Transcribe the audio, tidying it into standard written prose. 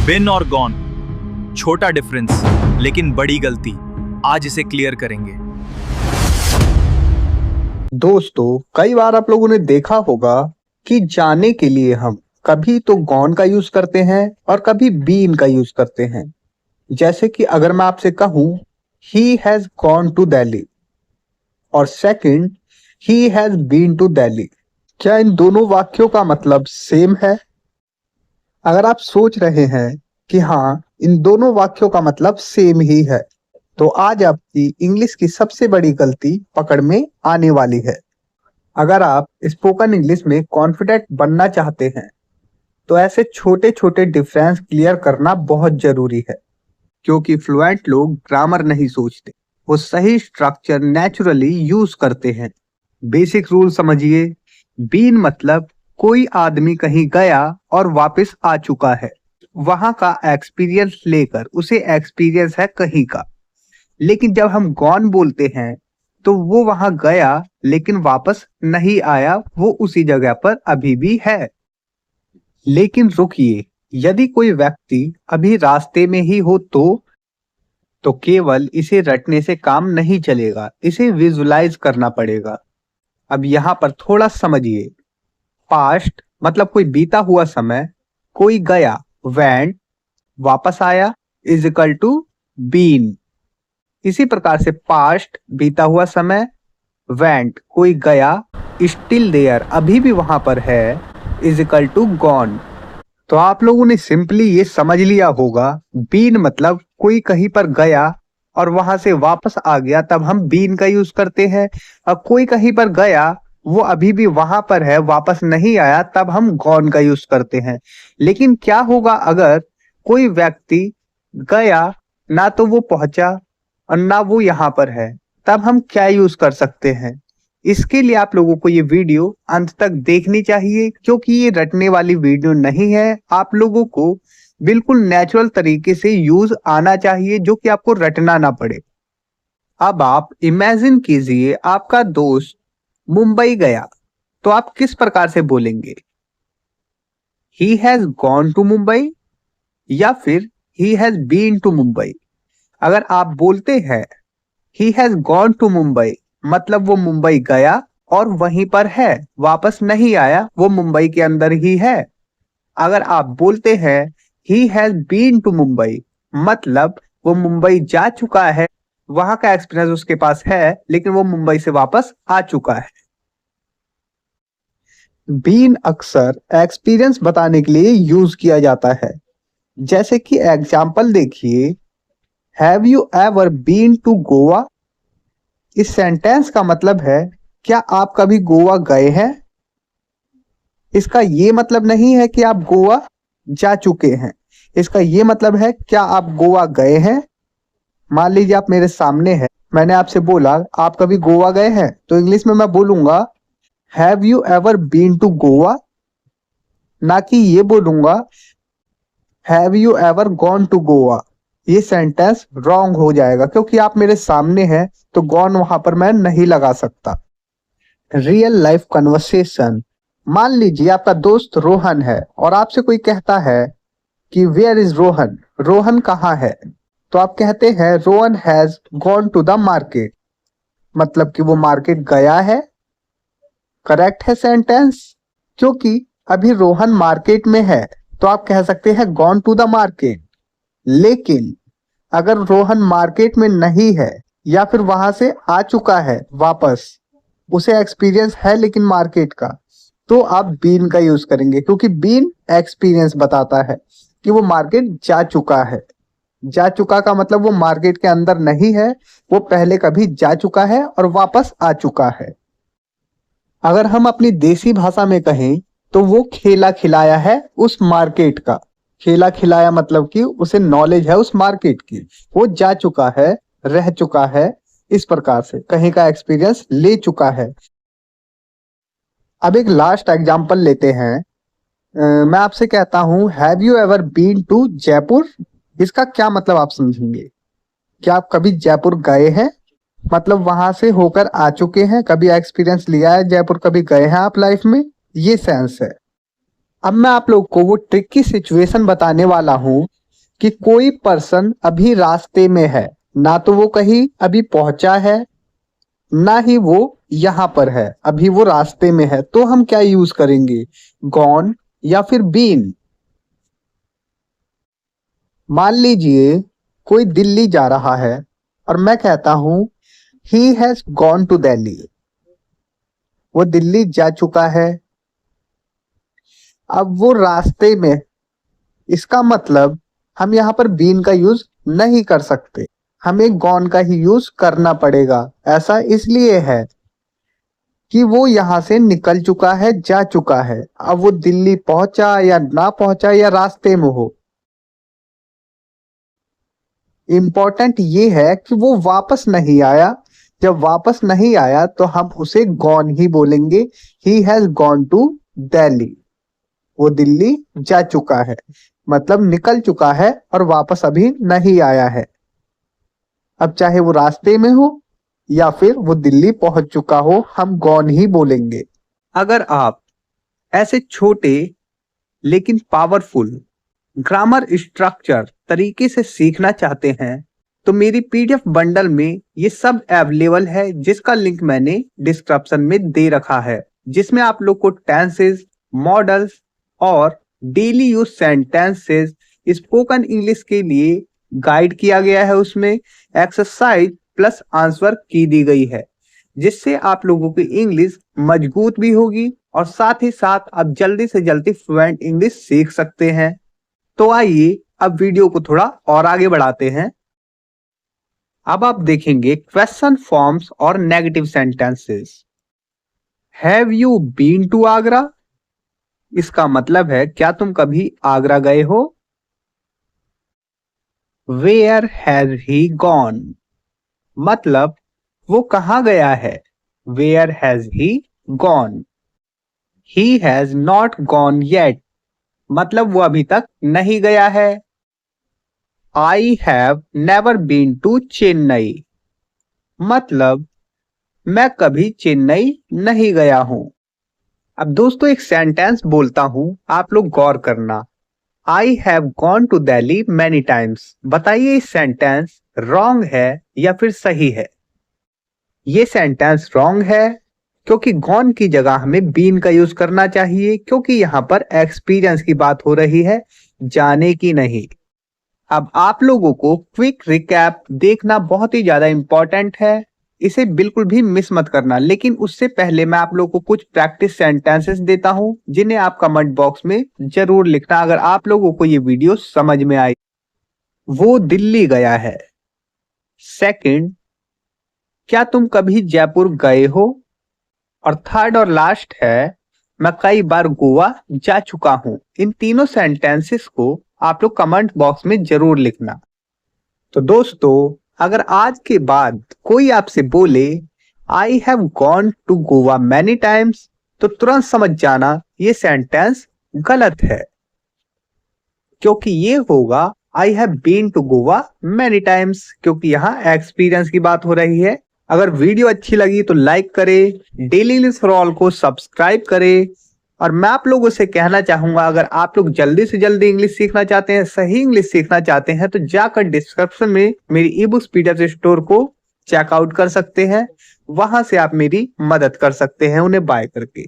बिन और गॉन, छोटा डिफरेंस लेकिन बड़ी गलती। आज इसे क्लियर करेंगे। दोस्तों, कई बार आप लोगों ने देखा होगा कि जाने के लिए हम कभी तो गॉन का यूज करते हैं और कभी बीन का यूज करते हैं। जैसे कि अगर मैं आपसे कहूं he has gone to Delhi और second he has been to Delhi, क्या इन दोनों वाक्यों का मतलब सेम है? अगर आप सोच रहे हैं कि हाँ, इन दोनों वाक्यों का मतलब सेम ही है, तो आज आपकी इंग्लिश की सबसे बड़ी गलती पकड़ में आने वाली है। अगर आप स्पोकन इंग्लिश में कॉन्फिडेंट बनना चाहते हैं तो ऐसे छोटे छोटे डिफरेंस क्लियर करना बहुत जरूरी है, क्योंकि फ्लुएंट लोग ग्रामर नहीं सोचते, वो सही स्ट्रक्चर नेचुरली यूज करते हैं। बेसिक रूल समझिए। बीन मतलब कोई आदमी कहीं गया और वापस आ चुका है, वहां का एक्सपीरियंस लेकर उसे एक्सपीरियंस है कहीं का। लेकिन जब हम गॉन बोलते हैं तो वो वहां गया लेकिन वापस नहीं आया, वो उसी जगह पर अभी भी है। लेकिन रुकिए, यदि कोई व्यक्ति अभी रास्ते में ही हो तो केवल इसे रटने से काम नहीं चलेगा, इसे विजुलाइज करना पड़ेगा। अब यहाँ पर थोड़ा समझिए। पास्ट मतलब कोई बीता हुआ समय, कोई गया वेंट, वापस आया इज इक्वल टू बीन। इसी प्रकार से पास्ट बीता हुआ समय, वेंट कोई गया, स्टिल देयर अभी भी वहां पर है, इज इक्वल टू गॉन। तो आप लोगों ने सिंपली ये समझ लिया होगा, बीन मतलब कोई कहीं पर गया और वहां से वापस आ गया, तब हम बीन का यूज करते हैं। और कोई कहीं पर गया, वो अभी भी वहां पर है, वापस नहीं आया, तब हम गॉन का यूज करते हैं। लेकिन क्या होगा अगर कोई व्यक्ति गया, ना तो वो पहुंचा और ना वो यहाँ पर है, तब हम क्या यूज कर सकते हैं? इसके लिए आप लोगों को ये वीडियो अंत तक देखनी चाहिए, क्योंकि ये रटने वाली वीडियो नहीं है। आप लोगों को बिल्कुल नेचुरल तरीके से यूज आना चाहिए, जो कि आपको रटना ना पड़े। अब आप इमेजिन कीजिए आपका दोस्त मुंबई गया, तो आप किस प्रकार से बोलेंगे? He has gone to Mumbai या फिर he has been to Mumbai? अगर आप बोलते हैं he has gone to Mumbai, मतलब वो मुंबई गया और वहीं पर है, वापस नहीं आया, वो मुंबई के अंदर ही है। अगर आप बोलते हैं he has been to Mumbai, मतलब वो मुंबई जा चुका है, वहां का एक्सपीरियंस उसके पास है, लेकिन वो मुंबई से वापस आ चुका है। बीन अक्सर एक्सपीरियंस बताने के लिए यूज किया जाता है। जैसे कि एग्जाम्पल देखिए, have you ever been to Goa? इस सेंटेंस का मतलब है, क्या आप कभी गोवा गए हैं? इसका ये मतलब नहीं है कि आप गोवा जा चुके हैं, इसका ये मतलब है क्या आप गोवा गए हैं। मान लीजिए आप मेरे सामने हैं, मैंने आपसे बोला आप कभी गोवा गए हैं, तो इंग्लिश में मैं बोलूंगा have you ever been to Goa, ना कि ये बोलूंगा have you ever gone to Goa. ये सेंटेंस रॉन्ग हो जाएगा, क्योंकि आप मेरे सामने हैं तो गॉन वहां पर मैं नहीं लगा सकता। Real life conversation. मान लीजिए आपका दोस्त रोहन है और आपसे कोई कहता है कि वेयर इज रोहन, रोहन कहाँ है? तो आप कहते हैं Rohan has gone to the market, मतलब कि वो मार्केट गया है। करेक्ट है सेंटेंस, क्योंकि अभी रोहन मार्केट में है, तो आप कह सकते हैं गॉन टू द मार्केट। लेकिन अगर रोहन मार्केट में नहीं है या फिर वहां से आ चुका है वापस, उसे एक्सपीरियंस है लेकिन मार्केट का, तो आप बीन का यूज करेंगे, क्योंकि बीन एक्सपीरियंस बताता है कि वो मार्केट जा चुका है। जा चुका का मतलब वो मार्केट के अंदर नहीं है, वो पहले कभी जा चुका है और वापस आ चुका है। अगर हम अपनी देसी भाषा में कहें तो वो खेला खिलाया है उस मार्केट का। खेला खिलाया मतलब कि उसे नॉलेज है उस मार्केट की, वो जा चुका है, रह चुका है, इस प्रकार से कहीं का एक्सपीरियंस ले चुका है। अब एक लास्ट एग्जांपल लेते हैं। मैं आपसे कहता हूं have you ever been to Jaipur? इसका क्या मतलब आप समझेंगे? क्या आप कभी जयपुर गए हैं, मतलब वहां से होकर आ चुके हैं, कभी एक्सपीरियंस लिया है जयपुर, कभी गए हैं आप लाइफ में, ये सेंस है। अब मैं आप लोग को वो ट्रिकी सिचुएशन बताने वाला हूं कि कोई पर्सन अभी रास्ते में है, ना तो वो कहीं अभी पहुंचा है, ना ही वो यहाँ पर है, अभी वो रास्ते में है। तो हम क्या यूज करेंगे, गॉन या फिर बीन। मान लीजिए कोई दिल्ली जा रहा है और मैं कहता हूं he has gone to Delhi, वो दिल्ली जा चुका है। अब वो रास्ते में, इसका मतलब हम यहाँ पर बीन का यूज नहीं कर सकते, हमें गॉन का ही यूज करना पड़ेगा। ऐसा इसलिए है कि वो यहाँ से निकल चुका है, जा चुका है। अब वो दिल्ली पहुंचा या ना पहुंचा या रास्ते में हो, इम्पोर्टेंट ये है कि वो वापस नहीं आया। जब वापस नहीं आया तो हम उसे गॉन ही बोलेंगे, he has gone to Delhi, वो दिल्ली जा चुका है, मतलब निकल चुका है और वापस अभी नहीं आया है। अब चाहे वो रास्ते में हो या फिर वो दिल्ली पहुंच चुका हो, हम गॉन ही बोलेंगे। अगर आप ऐसे छोटे लेकिन पावरफुल ग्रामर स्ट्रक्चर तरीके से सीखना चाहते हैं तो मेरी पीडीएफ बंडल में ये सब अवेलेबल है, जिसका लिंक मैंने डिस्क्रिप्शन में दे रखा है, जिसमें आप लोग को टेंसेस, मॉडल्स और daily use sentences spoken English के लिए गाइड किया गया है। उसमें एक्सरसाइज प्लस आंसर की दी गई है, जिससे आप लोगों की इंग्लिश मजबूत भी होगी और साथ ही साथ आप जल्दी से जल्दी फ्लुएंट इंग्लिश सीख सकते हैं। तो आइए अब वीडियो को थोड़ा और आगे बढ़ाते हैं। अब आप देखेंगे क्वेश्चन फॉर्म्स और negative sentences. Have you been to Agra, इसका मतलब है क्या तुम कभी आगरा गए हो। वेयर हैज ही गॉन, मतलब वो कहां गया है। Where has he gone. He has not gone yet, मतलब वो अभी तक नहीं गया है। I have never been to Chennai, मतलब मैं कभी चेन्नई नहीं गया हूं। अब दोस्तों एक सेंटेंस बोलता हूं, आप लोग गौर करना। I have gone to Delhi many times, बताइए इस सेंटेंस रॉन्ग है या फिर सही है। ये सेंटेंस रॉन्ग है, क्योंकि गॉन की जगह हमें बीन का यूज करना चाहिए, क्योंकि यहाँ पर एक्सपीरियंस की बात हो रही है, जाने की नहीं। अब आप लोगों को क्विक रिकैप देखना बहुत ही ज्यादा इंपॉर्टेंट है, इसे बिल्कुल भी मिस मत करना। लेकिन उससे पहले मैं आप लोगों को कुछ प्रैक्टिस सेंटेंसेस देता हूं, जिन्हें आप कमेंट बॉक्स में जरूर लिखना अगर आप लोगों को ये वीडियो समझ में आई। वो दिल्ली गया है। सेकंड, क्या तुम कभी जयपुर गए हो। और थर्ड और लास्ट है, मैं कई बार गोवा जा चुका हूं। इन तीनों सेंटेंसेस को आप लोग कमेंट बॉक्स में जरूर लिखना। तो दोस्तों अगर आज के बाद कोई आपसे बोले I have gone to Goa many times, तो तुरंत समझ जाना ये सेंटेंस गलत है, क्योंकि ये होगा I have been to Goa many times, क्योंकि यहाँ एक्सपीरियंस की बात हो रही है। अगर वीडियो अच्छी लगी तो लाइक करें, डेली इंग्लिश फॉर ऑल को सब्सक्राइब करें। और मैं आप लोगों से कहना चाहूंगा, अगर आप लोग जल्दी से जल्दी इंग्लिश सीखना चाहते हैं, सही इंग्लिश सीखना चाहते हैं, तो जाकर डिस्क्रिप्शन में मेरी ई बुक्स पीडीएफ स्टोर को चेकआउट कर सकते हैं। वहां से आप मेरी मदद कर सकते हैं उन्हें बाय करके।